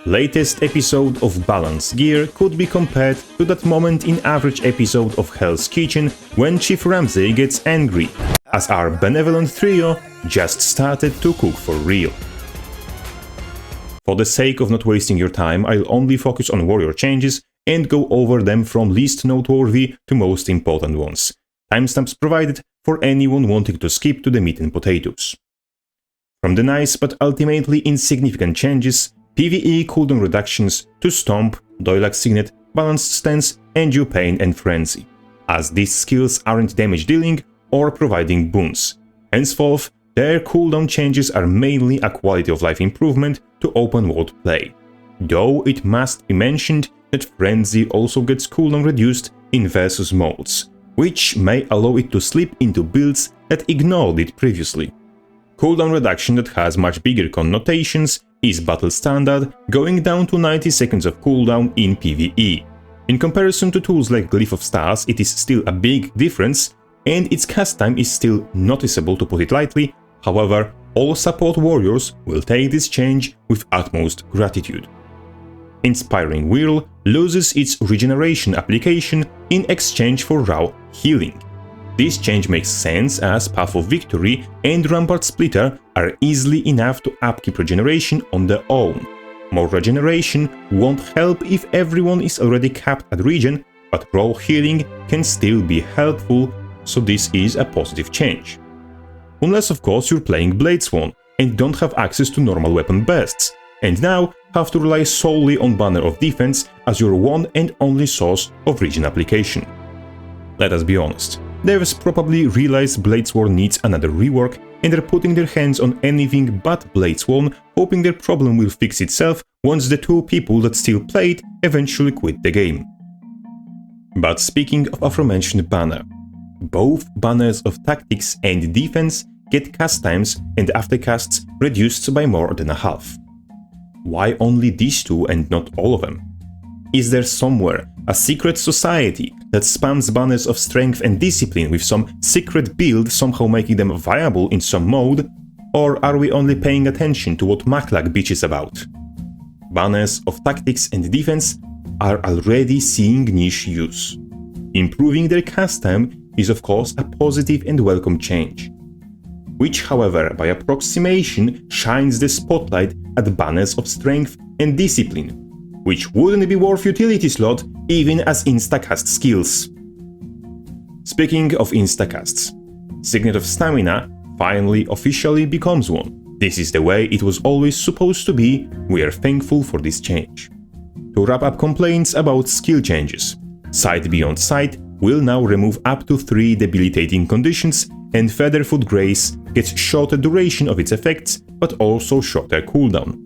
latest episode of Balance Gear could be compared to that moment in average episode of Hell's Kitchen when Chief Ramsay gets angry, as our benevolent trio just started to cook for real. For the sake of not wasting your time, I'll only focus on warrior changes and go over them from least noteworthy to most important ones. Timestamps provided for anyone wanting to skip to the meat and potatoes. From the nice but ultimately insignificant changes, PvE cooldown reductions to Stomp, Doilak Signet, Balanced Stance, and Pain and Frenzy, as these skills aren't damage dealing or providing boons. Henceforth, their cooldown changes are mainly a quality of life improvement to open world play. Though it must be mentioned that Frenzy also gets cooldown reduced in versus modes, which may allow it to slip into builds that ignored it previously. Cooldown reduction that has much bigger connotations is Battle Standard, going down to 90 seconds of cooldown in PvE. In comparison to tools like Glyph of Stars, it is still a big difference, and its cast time is still noticeable, to put it lightly. However, all support warriors will take this change with utmost gratitude. Inspiring Whirl loses its regeneration application in exchange for raw healing. This change makes sense as Path of Victory and Rampart Splitter are easily enough to upkeep regeneration on their own. More regeneration won't help if everyone is already capped at regen, but raw healing can still be helpful, so this is a positive change. Unless of course you're playing Bladesworn and don't have access to normal weapon bursts, and now have to rely solely on Banner of Defense as your one and only source of regen application. Let us be honest. Devs probably realize Bladesworn needs another rework and are putting their hands on anything but Bladesworn, hoping their problem will fix itself once the two people that still played eventually quit the game. But speaking of aforementioned banner, both banners of Tactics and Defense get cast times and aftercasts reduced by more than a half. Why only these two and not all of them? Is there somewhere a secret society that spams banners of Strength and Discipline with some secret build somehow making them viable in some mode? Or are we only paying attention to what Maclag bitches about? Banners of Tactics and Defense are already seeing niche use. Improving their cast time is of course a positive and welcome change, which however by approximation shines the spotlight at banners of Strength and Discipline, which wouldn't be worth utility slot even as instacast skills. Speaking of instacasts, Signet of Stamina finally officially becomes one. This is the way it was always supposed to be. We are thankful for this change. To wrap up complaints about skill changes, Sight Beyond Sight will now remove up to 3 debilitating conditions, and Featherfoot Grace gets shorter duration of its effects but also shorter cooldown.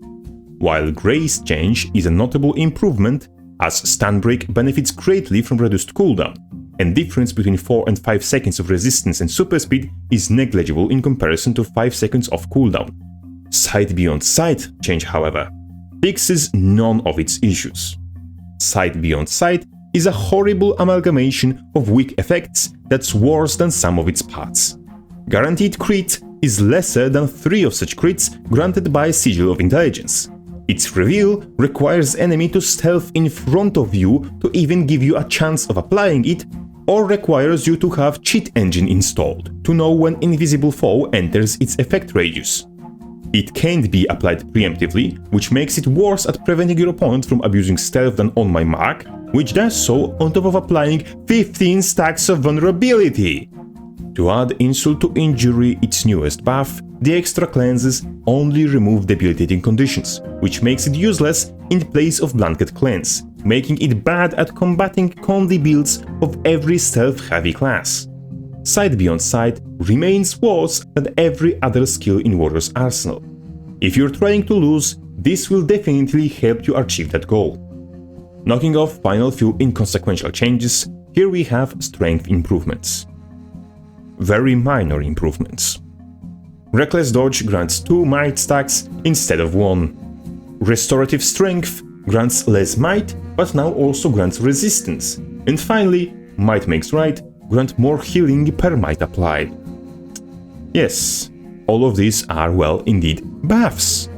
While Grace change is a notable improvement, as Stun Break benefits greatly from reduced cooldown, and difference between 4 and 5 seconds of resistance and super speed is negligible in comparison to 5 seconds of cooldown. Sight Beyond Sight change, however, fixes none of its issues. Sight Beyond Sight is a horrible amalgamation of weak effects that's worse than some of its parts. Guaranteed crit is lesser than 3 of such crits granted by Sigil of Intelligence. Its reveal requires enemy to stealth in front of you to even give you a chance of applying it, or requires you to have Cheat Engine installed to know when invisible foe enters its effect radius. It can't be applied preemptively, which makes it worse at preventing your opponent from abusing stealth than On My Mark, which does so on top of applying 15 stacks of vulnerability. To add insult to injury its newest buff, the extra cleanses only remove debilitating conditions, which makes it useless in place of Blanket Cleanse, making it bad at combating Condi builds of every stealth-heavy class. Sight Beyond Sight remains worse than every other skill in Warrior's arsenal. If you're trying to lose, this will definitely help you achieve that goal. Knocking off final few inconsequential changes, here we have strength improvements. Very minor improvements. Reckless Dodge grants 2 might stacks instead of 1. Restorative Strength grants less might, but now also grants resistance. And finally, Might Makes Right grant more healing per might applied. Yes, all of these are, well, indeed, buffs.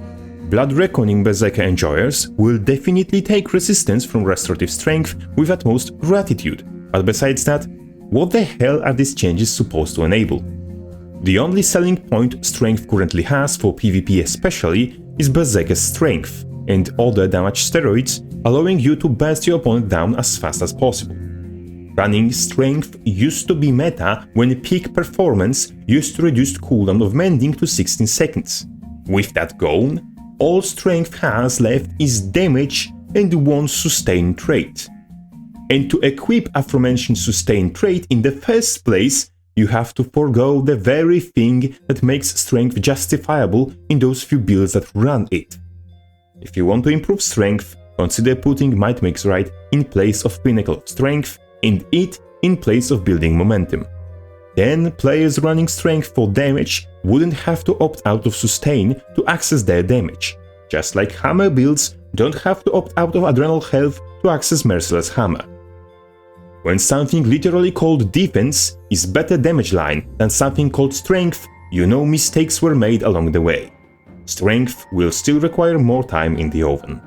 Blood Reckoning Berserker enjoyers will definitely take resistance from restorative strength with utmost gratitude, but besides that, what the hell are these changes supposed to enable? The only selling point strength currently has, for PvP especially, is Berserker's strength and other damage steroids, allowing you to burst your opponent down as fast as possible. Running strength used to be meta when peak performance used to reduce cooldown of mending to 16 seconds. With that gone, all strength has left is damage and one sustain trait. And to equip aforementioned sustain trait in the first place, you have to forego the very thing that makes strength justifiable in those few builds that run it. If you want to improve strength, consider putting Might Makes Right in place of Pinnacle of Strength and it in place of Building Momentum. Then players running strength for damage wouldn't have to opt out of sustain to access their damage, just like hammer builds don't have to opt out of adrenal health to access Merciless Hammer. When something literally called defense is better damage line than something called strength, you know mistakes were made along the way. Strength will still require more time in the oven.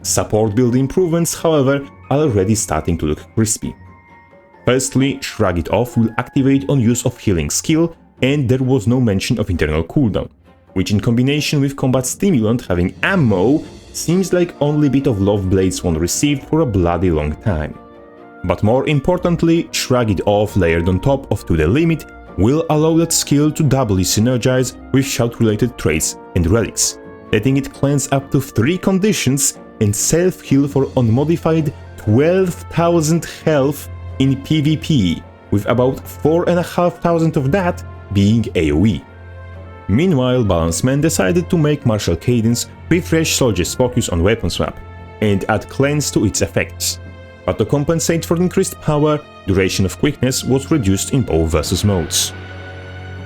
Support build improvements, however, are already starting to look crispy. Firstly, Shrug It Off will activate on use of healing skill, and there was no mention of internal cooldown, which in combination with combat stimulant having ammo seems like only bit of love blades one received for a bloody long time. But more importantly, Shrug It Off layered on top of To The Limit will allow that skill to doubly synergize with shout-related traits and relics, letting it cleanse up to 3 conditions and self-heal for unmodified 12,000 health in PvP, with about 4,500 of that being AoE. Meanwhile, Balance Man decided to make Martial Cadence refresh Soldier's focus on weapon swap and add cleanse to its effects. But to compensate for increased power, duration of quickness was reduced in both versus modes.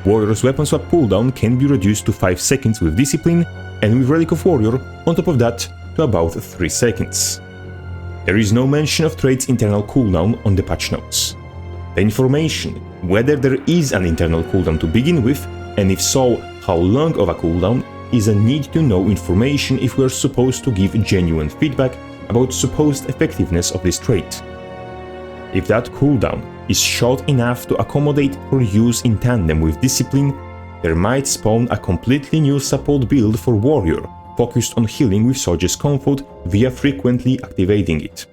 Warrior's weapon swap cooldown can be reduced to 5 seconds with Discipline, and with Relic of Warrior on top of that to about 3 seconds. There is no mention of traits' internal cooldown on the patch notes. The information, whether there is an internal cooldown to begin with, and if so, how long of a cooldown, is a need-to-know information if we are supposed to give genuine feedback about supposed effectiveness of this trait. If that cooldown is short enough to accommodate for use in tandem with Discipline, there might spawn a completely new support build for Warrior, focused on healing with Soldier's Comfort via frequently activating it.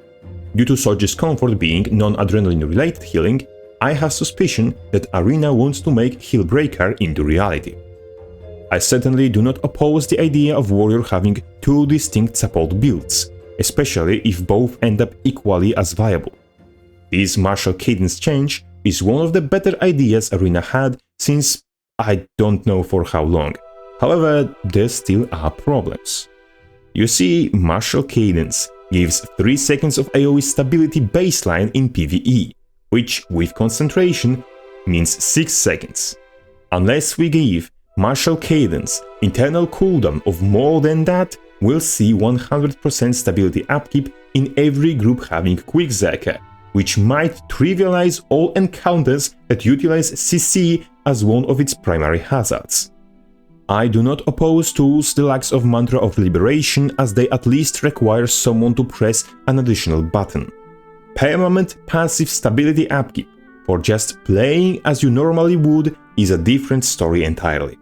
Due to Soldier's Comfort being non-adrenaline related healing, I have suspicion that Arena wants to make Heal Breaker into reality. I certainly do not oppose the idea of Warrior having 2 distinct support builds, especially if both end up equally as viable. This Martial Cadence change is one of the better ideas Arena had since I don't know for how long. However, there still are problems. You see, Martial Cadence gives 3 seconds of AoE stability baseline in PvE, which, with concentration, means 6 seconds. Unless we give Martial Cadence internal cooldown of more than that, we'll see 100% stability upkeep in every group having Quickzerker, which might trivialize all encounters that utilize CC as one of its primary hazards. I do not oppose tools the likes of Mantra of Liberation, as they at least require someone to press an additional button. Permanent passive stability upkeep for just playing as you normally would is a different story entirely.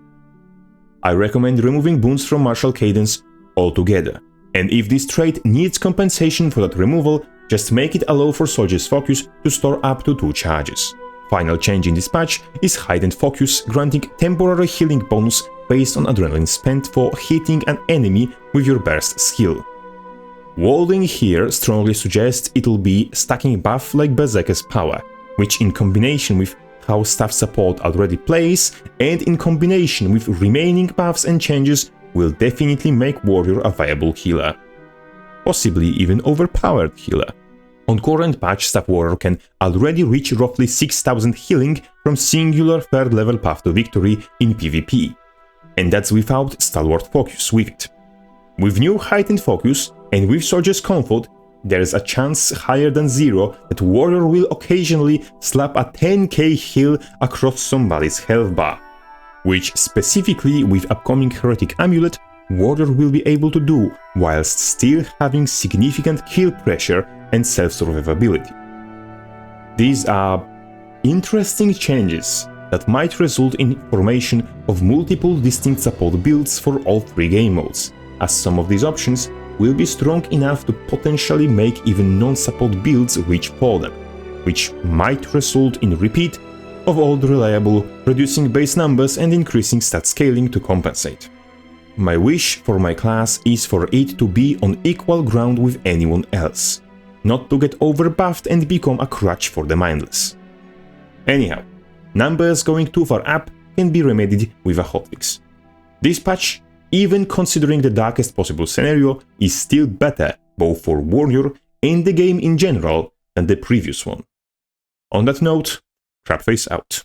I recommend removing boons from Martial Cadence altogether, and if this trait needs compensation for that removal, just make it allow for Soldier's Focus to store up to 2 charges. Final change in this patch is Hightened Focus, granting temporary healing bonus based on adrenaline spent for hitting an enemy with your burst skill. Wording here strongly suggests it'll be stacking buff like Berserker's power, which in combination with how staff support already plays, and in combination with remaining buffs and changes, will definitely make Warrior a viable healer. Possibly even overpowered healer. On current patch, Staff Warrior can already reach roughly 6000 healing from singular 3rd level path to victory in PvP, and that's without Stalwart Focus with it. With new Heightened Focus and with Soldier's Comfort, there's a chance higher than 0 that Warrior will occasionally slap a 10k heal across somebody's health bar, which specifically with upcoming Heretic Amulet Warrior will be able to do whilst still having significant kill pressure and self-survivability. These are interesting changes that might result in formation of multiple distinct support builds for all three game modes, as some of these options will be strong enough to potentially make even non-support builds reach for them, which might result in repeat of old reliable, reducing base numbers and increasing stat scaling to compensate. My wish for my class is for it to be on equal ground with anyone else, not to get overbuffed and become a crutch for the mindless. Anyhow, numbers going too far up can be remedied with a hotfix. This patch, even considering the darkest possible scenario, is still better both for Warrior and the game in general than the previous one. On that note, Crabface out.